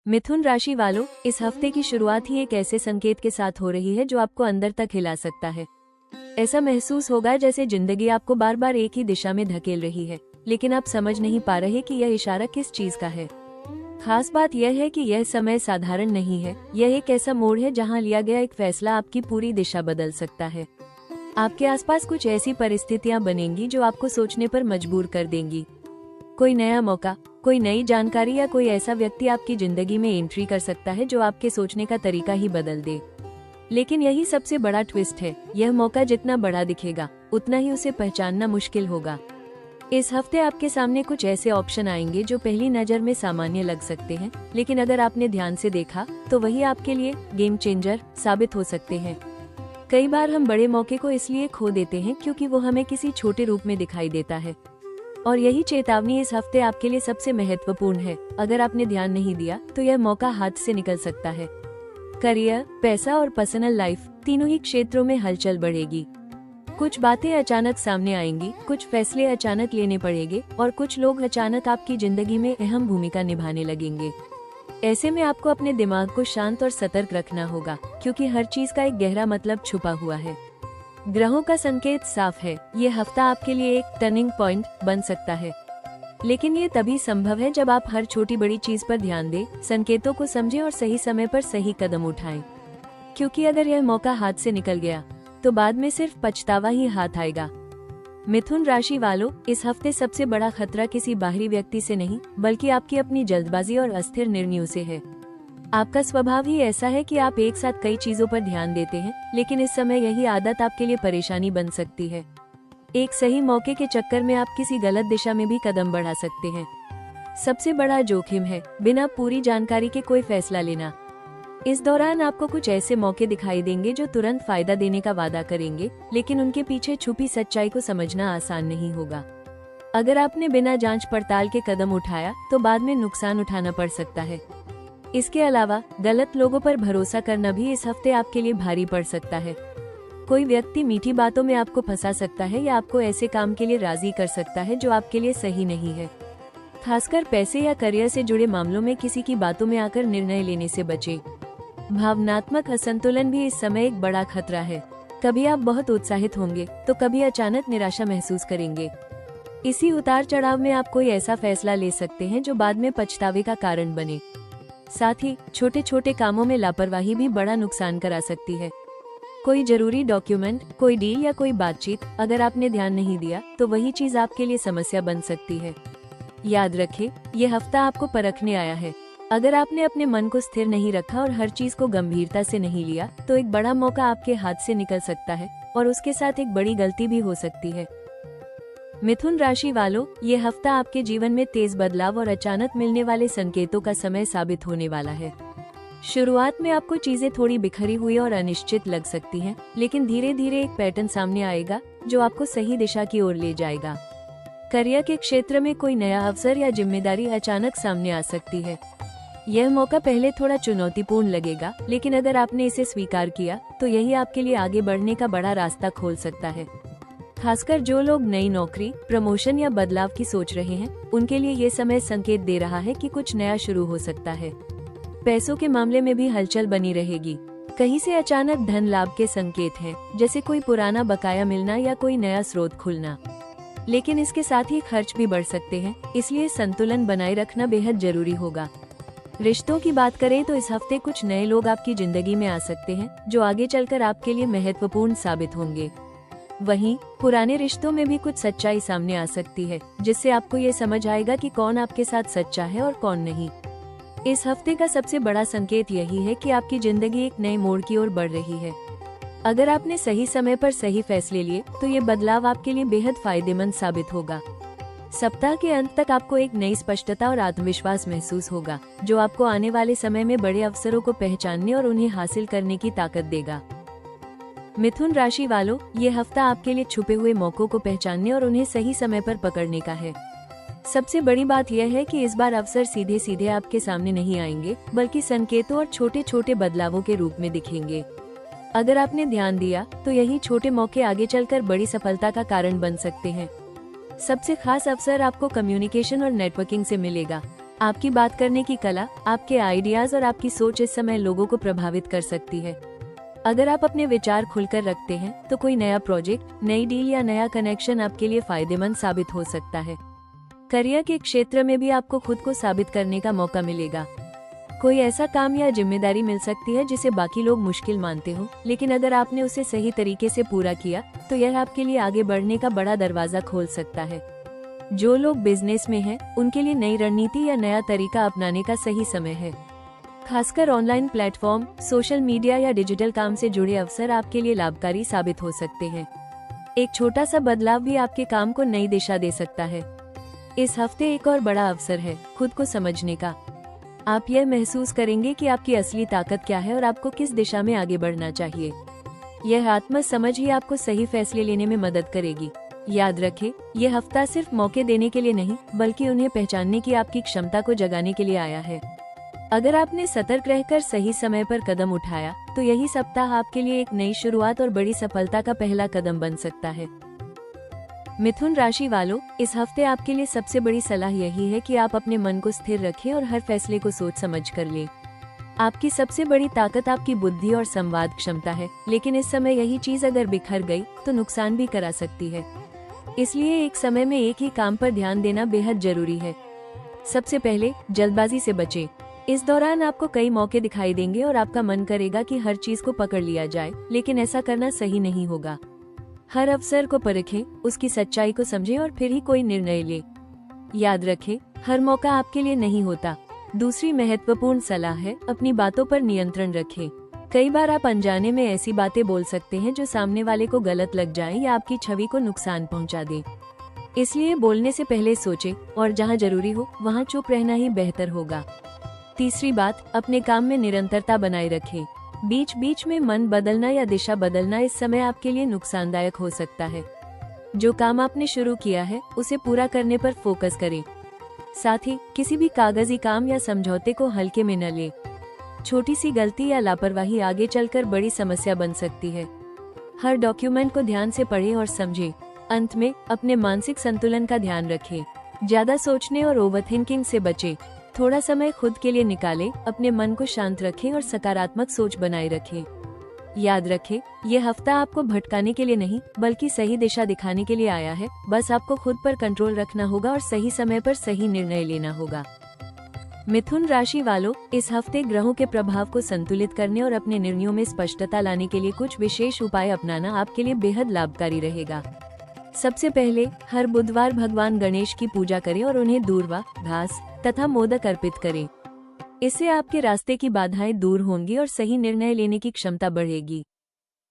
मिथुन राशि वालों, इस हफ्ते की शुरुआत ही एक ऐसे संकेत के साथ हो रही है जो आपको अंदर तक हिला सकता है। ऐसा महसूस होगा जैसे जिंदगी आपको बार बार एक ही दिशा में धकेल रही है, लेकिन आप समझ नहीं पा रहे कि यह इशारा किस चीज का है। खास बात यह है कि यह समय साधारण नहीं है। यह एक ऐसा मोड़ है जहां लिया गया एक फैसला आपकी पूरी दिशा बदल सकता है। आपके आसपास कुछ ऐसी परिस्थितियां बनेंगी जो आपको सोचने पर मजबूर कर देंगी। कोई नया मौका, कोई नई जानकारी या कोई ऐसा व्यक्ति आपकी जिंदगी में एंट्री कर सकता है जो आपके सोचने का तरीका ही बदल दे। लेकिन यही सबसे बड़ा ट्विस्ट है, यह मौका जितना बड़ा दिखेगा उतना ही उसे पहचानना मुश्किल होगा। इस हफ्ते आपके सामने कुछ ऐसे ऑप्शन आएंगे जो पहली नजर में सामान्य लग सकते हैं, लेकिन अगर आपने ध्यान से देखा तो वही आपके लिए गेम चेंजर साबित हो सकते हैं। कई बार हम बड़े मौके को इसलिए खो देते हैं क्योंकि वो हमें किसी छोटे रूप में दिखाई देता है, और यही चेतावनी इस हफ्ते आपके लिए सबसे महत्वपूर्ण है। अगर आपने ध्यान नहीं दिया तो यह मौका हाथ से निकल सकता है। करियर, पैसा और पर्सनल लाइफ तीनों ही क्षेत्रों में हलचल बढ़ेगी। कुछ बातें अचानक सामने आएंगी, कुछ फैसले अचानक लेने पड़ेंगे और कुछ लोग अचानक आपकी जिंदगी में अहम भूमिका निभाने लगेंगे। ऐसे में आपको अपने दिमाग को शांत और सतर्क रखना होगा, क्योंकि हर चीज का एक गहरा मतलब छुपा हुआ है। ग्रहों का संकेत साफ है, ये हफ्ता आपके लिए एक टर्निंग पॉइंट बन सकता है। लेकिन ये तभी संभव है जब आप हर छोटी बड़ी चीज पर ध्यान दें, संकेतों को समझें और सही समय पर सही कदम उठाएं। क्योंकि अगर यह मौका हाथ से निकल गया तो बाद में सिर्फ पछतावा ही हाथ आएगा। मिथुन राशि वालों, इस हफ्ते सबसे बड़ा खतरा किसी बाहरी व्यक्ति से नहीं, बल्कि आपकी अपनी जल्दबाजी और अस्थिर निर्णयों से है। आपका स्वभाव ही ऐसा है कि आप एक साथ कई चीजों पर ध्यान देते हैं, लेकिन इस समय यही आदत आपके लिए परेशानी बन सकती है। एक सही मौके के चक्कर में आप किसी गलत दिशा में भी कदम बढ़ा सकते हैं। सबसे बड़ा जोखिम है बिना पूरी जानकारी के कोई फैसला लेना। इस दौरान आपको कुछ ऐसे मौके दिखाई देंगे जो तुरंत फायदा देने का वादा करेंगे, लेकिन उनके पीछे छुपी सच्चाई को समझना आसान नहीं होगा। अगर आपने बिना जांच पड़ताल के कदम उठाया तो बाद में नुकसान उठाना पड़ सकता है। इसके अलावा गलत लोगों पर भरोसा करना भी इस हफ्ते आपके लिए भारी पड़ सकता है। कोई व्यक्ति मीठी बातों में आपको फंसा सकता है या आपको ऐसे काम के लिए राजी कर सकता है जो आपके लिए सही नहीं है। खासकर पैसे या करियर से जुड़े मामलों में किसी की बातों में आकर निर्णय लेने से बचें। भावनात्मक असंतुलन भी इस समय एक बड़ा खतरा है। कभी आप बहुत उत्साहित होंगे तो कभी अचानक निराशा महसूस करेंगे। इसी उतार चढ़ाव में आप कोई ऐसा फैसला ले सकते हैं जो बाद में पछतावे का कारण बने। साथ ही छोटे छोटे कामों में लापरवाही भी बड़ा नुकसान करा सकती है। कोई जरूरी डॉक्यूमेंट, कोई डील या कोई बातचीत अगर आपने ध्यान नहीं दिया तो वही चीज आपके लिए समस्या बन सकती है। याद रखें, ये हफ्ता आपको परखने आया है। अगर आपने अपने मन को स्थिर नहीं रखा और हर चीज को गंभीरता से नहीं लिया तो एक बड़ा मौका आपके हाथ से निकल सकता है और उसके साथ एक बड़ी गलती भी हो सकती है। मिथुन राशि वालों, ये हफ्ता आपके जीवन में तेज बदलाव और अचानक मिलने वाले संकेतों का समय साबित होने वाला है। शुरुआत में आपको चीजें थोड़ी बिखरी हुई और अनिश्चित लग सकती हैं, लेकिन धीरे धीरे एक पैटर्न सामने आएगा जो आपको सही दिशा की ओर ले जाएगा। करियर के क्षेत्र में कोई नया अवसर या जिम्मेदारी अचानक सामने आ सकती है। यह मौका पहले थोड़ा चुनौतीपूर्ण लगेगा, लेकिन अगर आपने इसे स्वीकार किया तो यही आपके लिए आगे बढ़ने का बड़ा रास्ता खोल सकता है। खासकर जो लोग नई नौकरी, प्रमोशन या बदलाव की सोच रहे हैं, उनके लिए ये समय संकेत दे रहा है कि कुछ नया शुरू हो सकता है। पैसों के मामले में भी हलचल बनी रहेगी। कहीं से अचानक धन लाभ के संकेत हैं, जैसे कोई पुराना बकाया मिलना या कोई नया स्रोत खुलना। लेकिन इसके साथ ही खर्च भी बढ़ सकते हैं, इसलिए संतुलन बनाए रखना बेहद जरूरी होगा। रिश्तों की बात करें तो इस हफ्ते कुछ नए लोग आपकी जिंदगी में आ सकते हैं जो आगे चलकर आपके लिए महत्वपूर्ण साबित होंगे। वहीं पुराने रिश्तों में भी कुछ सच्चाई सामने आ सकती है, जिससे आपको ये समझ आएगा कि कौन आपके साथ सच्चा है और कौन नहीं। इस हफ्ते का सबसे बड़ा संकेत यही है कि आपकी जिंदगी एक नए मोड़ की ओर बढ़ रही है। अगर आपने सही समय पर सही फैसले लिए तो ये बदलाव आपके लिए बेहद फायदेमंद साबित होगा। सप्ताह के अंत तक आपको एक नई स्पष्टता और आत्मविश्वास महसूस होगा, जो आपको आने वाले समय में बड़े अवसरों को पहचानने और उन्हें हासिल करने की ताकत देगा। मिथुन राशि वालों, ये हफ्ता आपके लिए छुपे हुए मौकों को पहचानने और उन्हें सही समय पर पकड़ने का है। सबसे बड़ी बात यह है कि इस बार अवसर सीधे सीधे आपके सामने नहीं आएंगे, बल्कि संकेतों और छोटे छोटे बदलावों के रूप में दिखेंगे। अगर आपने ध्यान दिया तो यही छोटे मौके आगे चलकर बड़ी सफलता का कारण बन सकते हैं। सबसे खास अवसर आपको कम्युनिकेशन और नेटवर्किंग से मिलेगा। आपकी बात करने की कला, आपके आइडियाज और आपकी सोच इस समय लोगों को प्रभावित कर सकती है। अगर आप अपने विचार खुलकर रखते हैं तो कोई नया प्रोजेक्ट, नई डील या नया कनेक्शन आपके लिए फायदेमंद साबित हो सकता है। करियर के क्षेत्र में भी आपको खुद को साबित करने का मौका मिलेगा। कोई ऐसा काम या जिम्मेदारी मिल सकती है जिसे बाकी लोग मुश्किल मानते हो, लेकिन अगर आपने उसे सही तरीके से पूरा किया तो यह आपके लिए आगे बढ़ने का बड़ा दरवाजा खोल सकता है। जो लोग बिजनेस में हैं, उनके लिए नई रणनीति या नया तरीका अपनाने का सही समय है। खासकर ऑनलाइन प्लेटफॉर्म, सोशल मीडिया या डिजिटल काम से जुड़े अवसर आपके लिए लाभकारी साबित हो सकते हैं। एक छोटा सा बदलाव भी आपके काम को नई दिशा दे सकता है। इस हफ्ते एक और बड़ा अवसर है खुद को समझने का। आप यह महसूस करेंगे कि आपकी असली ताकत क्या है और आपको किस दिशा में आगे बढ़ना चाहिए। यह आत्म समझ ही आपको सही फैसले लेने में मदद करेगी। याद रखें, यह हफ्ता सिर्फ मौके देने के लिए नहीं, बल्कि उन्हें पहचानने की आपकी क्षमता को जगाने के लिए आया है। अगर आपने सतर्क रहकर सही समय पर कदम उठाया तो यही सप्ताह आपके लिए एक नई शुरुआत और बड़ी सफलता का पहला कदम बन सकता है। मिथुन राशि वालों, इस हफ्ते आपके लिए सबसे बड़ी सलाह यही है कि आप अपने मन को स्थिर रखें और हर फैसले को सोच समझ कर लें। आपकी सबसे बड़ी ताकत आपकी बुद्धि और संवाद क्षमता है, लेकिन इस समय यही चीज अगर बिखर गई तो नुकसान भी करा सकती है। इसलिए एक समय में एक ही काम पर ध्यान देना बेहद जरूरी है। सबसे पहले जल्दबाजी से बचें। इस दौरान आपको कई मौके दिखाई देंगे और आपका मन करेगा कि हर चीज को पकड़ लिया जाए, लेकिन ऐसा करना सही नहीं होगा। हर अवसर को परखें, उसकी सच्चाई को समझें और फिर ही कोई निर्णय लें। याद रखें, हर मौका आपके लिए नहीं होता। दूसरी महत्वपूर्ण सलाह है, अपनी बातों पर नियंत्रण रखें। कई बार आप अनजाने में ऐसी बातें बोल सकते हैं जो सामने वाले को गलत लग जाए या आपकी छवि को नुकसान पहुंचा दे। इसलिए बोलने से पहले सोचें और जहां जरूरी हो वहां चुप रहना ही बेहतर होगा। तीसरी बात, अपने काम में निरंतरता बनाए रखें। बीच बीच में मन बदलना या दिशा बदलना इस समय आपके लिए नुकसानदायक हो सकता है। जो काम आपने शुरू किया है उसे पूरा करने पर फोकस करें। साथ ही किसी भी कागजी काम या समझौते को हल्के में न लें। छोटी सी गलती या लापरवाही आगे चलकर बड़ी समस्या बन सकती है। हर डॉक्यूमेंट को ध्यान से पढ़ें और समझें। अंत में अपने मानसिक संतुलन का ध्यान रखें। ज्यादा सोचने और ओवरथिंकिंग से बचें। थोड़ा समय खुद के लिए निकालें, अपने मन को शांत रखें और सकारात्मक सोच बनाए रखें। याद रखें, यह हफ्ता आपको भटकाने के लिए नहीं, बल्कि सही दिशा दिखाने के लिए आया है। बस आपको खुद पर कंट्रोल रखना होगा और सही समय पर सही निर्णय लेना होगा। मिथुन राशि वालों, इस हफ्ते ग्रहों के प्रभाव को संतुलित करने और अपने निर्णयों में स्पष्टता लाने के लिए कुछ विशेष उपाय अपनाना आपके लिए बेहद लाभकारी रहेगा। सबसे पहले, हर बुधवार भगवान गणेश की पूजा करें और उन्हें दूर्वा, घास तथा मोदक अर्पित करें। इससे आपके रास्ते की बाधाएं दूर होंगी और सही निर्णय लेने की क्षमता बढ़ेगी।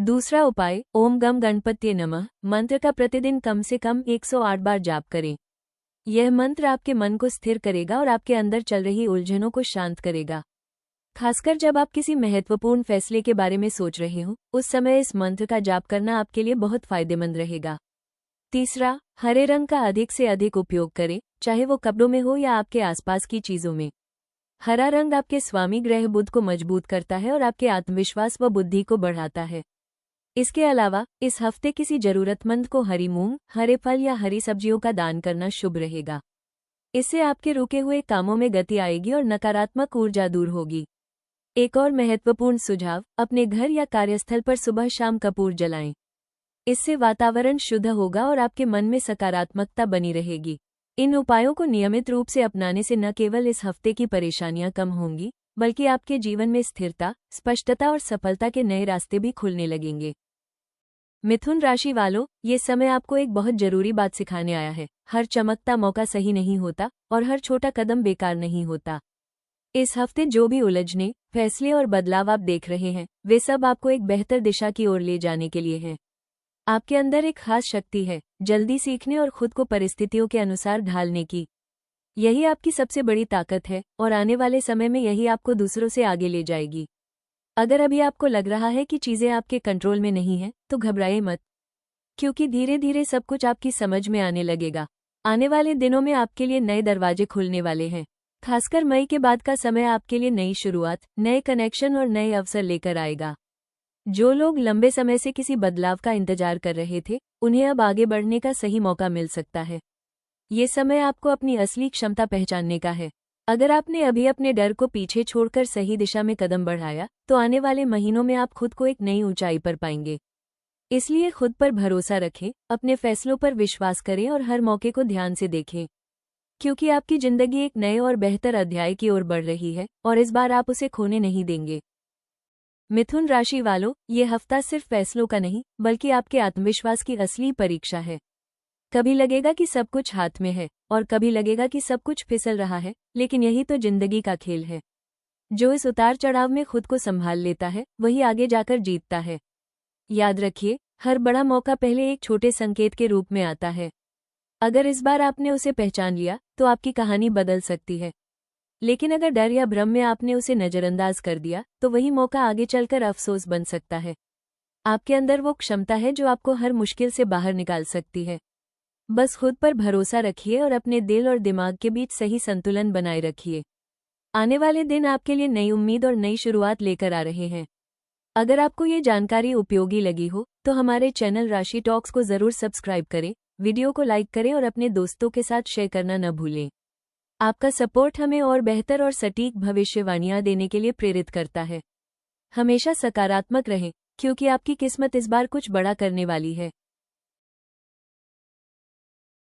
दूसरा उपाय, ओम गम गणपत्ये नमः मंत्र का प्रतिदिन कम से कम 108 बार जाप करें। यह मंत्र आपके मन को स्थिर करेगा और आपके अंदर चल रही उलझनों को शांत करेगा। खासकर जब आप किसी महत्वपूर्ण फैसले के बारे में सोच रहे हो, उस समय इस मंत्र का जाप करना आपके लिए बहुत फायदेमंद रहेगा। तीसरा, हरे रंग का अधिक से अधिक उपयोग करें, चाहे वो कपड़ों में हो या आपके आसपास की चीजों में। हरा रंग आपके स्वामी ग्रह बुध को मजबूत करता है और आपके आत्मविश्वास व बुद्धि को बढ़ाता है। इसके अलावा इस हफ्ते किसी जरूरतमंद को हरी मूंग, हरे फल या हरी सब्जियों का दान करना शुभ रहेगा। इससे आपके रुके हुए कामों में गति आएगी और नकारात्मक ऊर्जा दूर होगी। एक और महत्वपूर्ण सुझाव, अपने घर या कार्यस्थल पर सुबह शाम कपूर जलाएं। इससे वातावरण शुद्ध होगा और आपके मन में सकारात्मकता बनी रहेगी। इन उपायों को नियमित रूप से अपनाने से न केवल इस हफ्ते की परेशानियां कम होंगी, बल्कि आपके जीवन में स्थिरता, स्पष्टता और सफलता के नए रास्ते भी खुलने लगेंगे। मिथुन राशि वालों, ये समय आपको एक बहुत जरूरी बात सिखाने आया है। हर चमकता मौका सही नहीं होता और हर छोटा कदम बेकार नहीं होता। इस हफ्ते जो भी उलझने, फैसले और बदलाव आप देख रहे हैं, वे सब आपको एक बेहतर दिशा की ओर ले जाने के लिए हैं। आपके अंदर एक खास शक्ति है, जल्दी सीखने और खुद को परिस्थितियों के अनुसार ढालने की। यही आपकी सबसे बड़ी ताकत है और आने वाले समय में यही आपको दूसरों से आगे ले जाएगी। अगर अभी आपको लग रहा है कि चीजें आपके कंट्रोल में नहीं हैं, तो घबराइए मत, क्योंकि धीरे धीरे सब कुछ आपकी समझ में आने लगेगा। आने वाले दिनों में आपके लिए नए दरवाजे खुलने वाले हैं। खासकर मई के बाद का समय आपके लिए नई शुरुआत, नए कनेक्शन और नए अवसर लेकर आएगा। जो लोग लंबे समय से किसी बदलाव का इंतजार कर रहे थे, उन्हें अब आगे बढ़ने का सही मौका मिल सकता है। ये समय आपको अपनी असली क्षमता पहचानने का है। अगर आपने अभी अपने डर को पीछे छोड़कर सही दिशा में कदम बढ़ाया, तो आने वाले महीनों में आप खुद को एक नई ऊंचाई पर पाएंगे। इसलिए खुद पर भरोसा रखें, अपने फैसलों पर विश्वास करें और हर मौके को ध्यान से देखें, क्योंकि आपकी जिंदगी एक नए और बेहतर अध्याय की ओर बढ़ रही है और इस बार आप उसे खोने नहीं देंगे। मिथुन राशि वालों, ये हफ्ता सिर्फ फैसलों का नहीं, बल्कि आपके आत्मविश्वास की असली परीक्षा है। कभी लगेगा कि सब कुछ हाथ में है और कभी लगेगा कि सब कुछ फिसल रहा है, लेकिन यही तो जिंदगी का खेल है। जो इस उतार चढ़ाव में खुद को संभाल लेता है, वही आगे जाकर जीतता है। याद रखिए, हर बड़ा मौका पहले एक छोटे संकेत के रूप में आता है। अगर इस बार आपने उसे पहचान लिया, तो आपकी कहानी बदल सकती है। लेकिन अगर डर या भ्रम में आपने उसे नजरअंदाज कर दिया, तो वही मौका आगे चलकर अफसोस बन सकता है। आपके अंदर वो क्षमता है जो आपको हर मुश्किल से बाहर निकाल सकती है। बस खुद पर भरोसा रखिए और अपने दिल और दिमाग के बीच सही संतुलन बनाए रखिए। आने वाले दिन आपके लिए नई उम्मीद और नई शुरुआत लेकर आ रहे हैं। अगर आपको ये जानकारी उपयोगी लगी हो, तो हमारे चैनल राशि टॉक्स को जरूर सब्सक्राइब करें, वीडियो को लाइक करें और अपने दोस्तों के साथ शेयर करना न भूलें। आपका सपोर्ट हमें और बेहतर और सटीक भविष्यवाणियां देने के लिए प्रेरित करता है। हमेशा सकारात्मक रहें, क्योंकि आपकी किस्मत इस बार कुछ बड़ा करने वाली है।